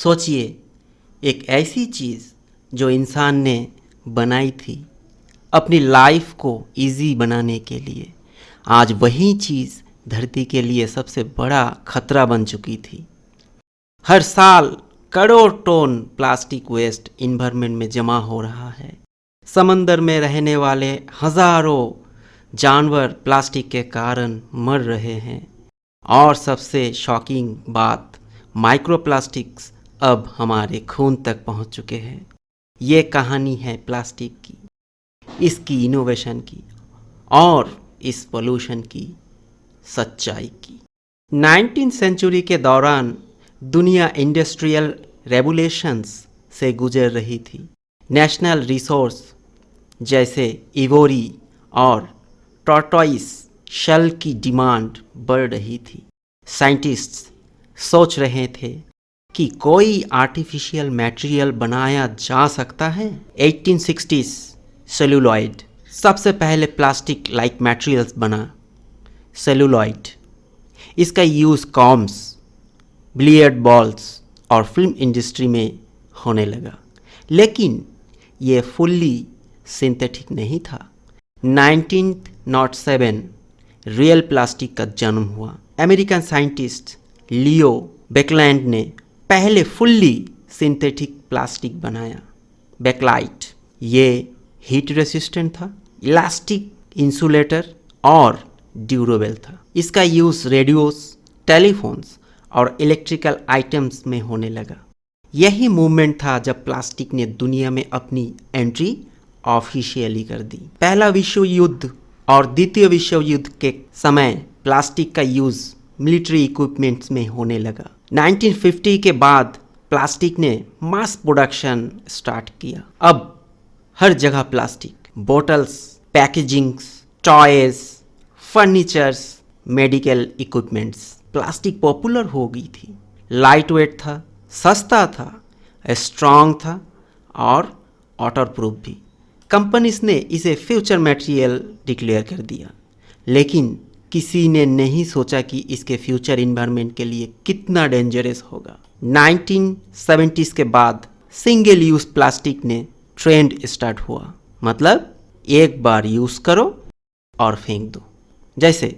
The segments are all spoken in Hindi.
सोचिए, एक ऐसी चीज़ जो इंसान ने बनाई थी अपनी लाइफ को इजी बनाने के लिए, आज वही चीज़ धरती के लिए सबसे बड़ा खतरा बन चुकी थी। हर साल crore ton plastic waste environment में जमा हो रहा है। समंदर में रहने वाले हजारों जानवर प्लास्टिक के कारण मर रहे हैं। और सबसे शॉकिंग बात, माइक्रोप्लास्टिक्स अब हमारे खून तक पहुंच चुके हैं। ये कहानी है प्लास्टिक की, इसकी इनोवेशन की और इस पोल्यूशन की सच्चाई की। 19वीं सेंचुरी के दौरान दुनिया इंडस्ट्रियल रेवोल्यूशंस से गुजर रही थी। नेशनल रिसोर्स जैसे इवोरी और टॉर्टोइस शेल की डिमांड बढ़ रही थी। साइंटिस्ट्स सोच रहे थे कि कोई आर्टिफिशियल मटेरियल बनाया जा सकता है। 1860s सेलुलॉइड सबसे पहले प्लास्टिक लाइक मटेरियल्स बना। सेलुलॉइड, इसका यूज़ कॉम्स, बिलियर्ड बॉल्स और फिल्म इंडस्ट्री में होने लगा, लेकिन ये फुल्ली सिंथेटिक नहीं था। 1907 रियल प्लास्टिक का जन्म हुआ। अमेरिकन साइंटिस्ट लियो बेकलैंड ने पहले फुल्ली सिंथेटिक प्लास्टिक बनाया, बेकलाइट। ये हीट रेसिस्टेंट था, इलास्टिक, इंसुलेटर और ड्यूरेबल था। इसका यूज़ रेडियोस, टेलीफोन्स और इलेक्ट्रिकल आइटम्स में होने लगा। यही मूवमेंट था जब प्लास्टिक ने दुनिया में अपनी एंट्री ऑफिशियली कर दी। पहला विश्व युद्ध और द्वितीय विश्व युद्ध के समय प्लास्टिक का यूज़ मिलिट्री इक्विपमेंट्स में होने लगा। 1950 के बाद प्लास्टिक ने मास प्रोडक्शन स्टार्ट किया। अब हर जगह plastic, bottles, packagings, toys, furnitures, medical equipments. Plastic popular हो गई थी। लाइट वेट था, सस्ता था, स्ट्रॉन्ग था और वाटर प्रूफ भी। कंपनीज ने इसे फ्यूचर मटेरियल डिक्लेयर कर दिया, लेकिन किसी ने नहीं सोचा कि इसके फ्यूचर इन्वायरमेंट के लिए कितना डेंजरस होगा। 1970s के बाद सिंगल यूज़ प्लास्टिक ने ट्रेंड स्टार्ट हुआ। मतलब एक बार यूज़ करो और फेंक दो, जैसे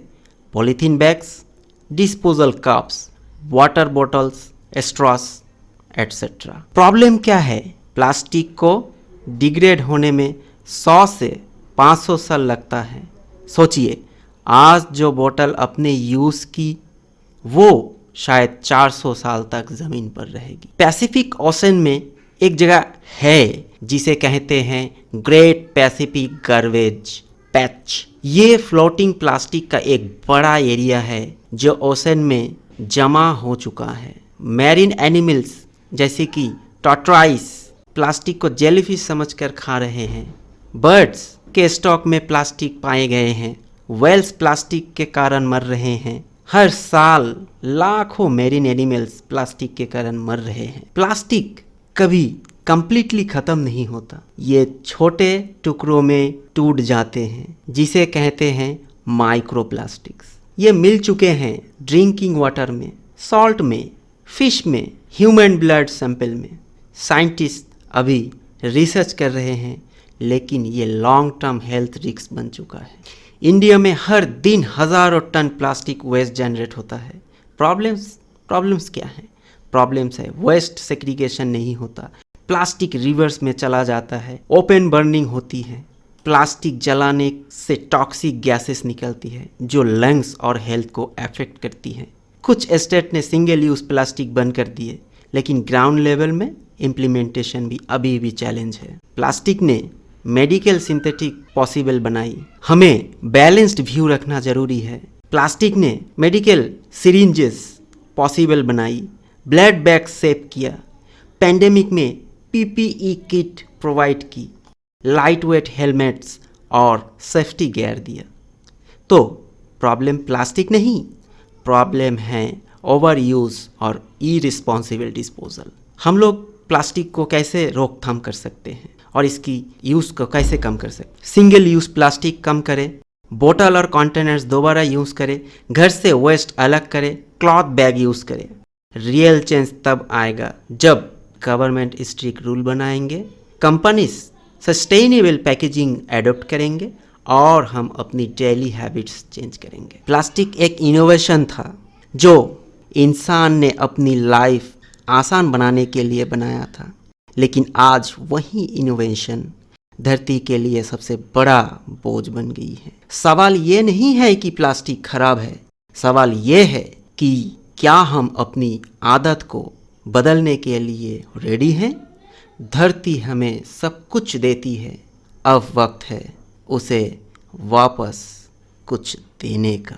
polythene bags, disposal cups, water bottles, straws etcetera. Problem क्या है? प्लास्टिक को डिग्रेड होने में 100 से 500 साल लगता है। सोचिए, आज जो बोतल अपने यूज़ की वो शायद 400 साल तक ज़मीन पर रहेगी। पैसिफिक ओशन में एक जगह है जिसे कहते हैं ग्रेट पैसिफिक गार्बेज पैच। ये फ्लोटिंग प्लास्टिक का एक बड़ा एरिया है जो ओशन में जमा हो चुका है। मैरीन एनिमल्स जैसे कि टॉर्टोइस प्लास्टिक को जेलीफिश समझकर खा रहे हैं। बर्ड्स के स्टॉक में प्लास्टिक पाए गए हैं। व्हेल्स प्लास्टिक के कारण मर रहे हैं। हर साल लाखों मैरीन एनिमल्स प्लास्टिक के कारण मर रहे हैं। प्लास्टिक कभी कंप्लीटली खत्म नहीं होता। ये छोटे टुकड़ों में टूट जाते हैं, जिसे कहते हैं माइक्रोप्लास्टिक्स। ये मिल चुके हैं ड्रिंकिंग वाटर में, सॉल्ट में, फिश में, ह्यूमन ब्लड सैंपल में। साइंटिस्ट अभी रिसर्च कर रहे हैं, लेकिन ये लॉन्ग टर्म हेल्थ रिस्क बन चुका है। इंडिया में हर दिन हज़ारों टन प्लास्टिक वेस्ट जनरेट होता है। प्रॉब्लम्स क्या हैं? प्रॉब्लम्स है वेस्ट सेग्रीगेशन नहीं होता, प्लास्टिक रिवर्स में चला जाता है, ओपन बर्निंग होती है, प्लास्टिक जलाने से टॉक्सिक गैसेस निकलती है जो लंग्स और हेल्थ को अफेक्ट करती हैं। कुछ स्टेट ने सिंगल यूज़ प्लास्टिक बंद कर दिए, लेकिन ग्राउंड लेवल में इम्प्लीमेंटेशन भी अभी भी चैलेंज है। प्लास्टिक ने मेडिकल सिंथेटिक पॉसिबल बनाई। हमें बैलेंस्ड व्यू रखना जरूरी है। प्लास्टिक ने मेडिकल सिरिंजेस पॉसिबल बनाई, ब्लड बैग सेव किया, पेंडेमिक में पीपीई किट प्रोवाइड की, लाइट वेट हेलमेट्स और सेफ्टी गियर दिया। तो प्रॉब्लम प्लास्टिक नहीं, प्रॉब्लम है ओवर यूज़ और इरिस्पॉन्सिबल डिस्पोजल। हम लोग प्लास्टिक को कैसे रोकथाम कर सकते हैं और इसकी यूज़ को कैसे कम कर सकते हैं? सिंगल यूज़ प्लास्टिक कम करें, बोतल और कंटेनर्स दोबारा यूज़ करें, घर से वेस्ट अलग करें, क्लॉथ बैग यूज़ करें। रियल चेंज तब आएगा जब गवर्नमेंट स्ट्रिक्ट रूल बनाएंगे, कंपनीज सस्टेनेबल पैकेजिंग एडॉप्ट करेंगे और हम अपनी डेली हैबिट्स चेंज करेंगे। प्लास्टिक एक इनोवेशन था जो इंसान ने अपनी लाइफ आसान बनाने के लिए बनाया था, लेकिन आज वही इनोवेशन धरती के लिए सबसे बड़ा बोझ बन गई है। सवाल ये नहीं है कि प्लास्टिक खराब है, सवाल ये है कि क्या हम अपनी आदत को बदलने के लिए रेडी हैं? धरती हमें सब कुछ देती है, अब वक्त है उसे वापस कुछ देने का।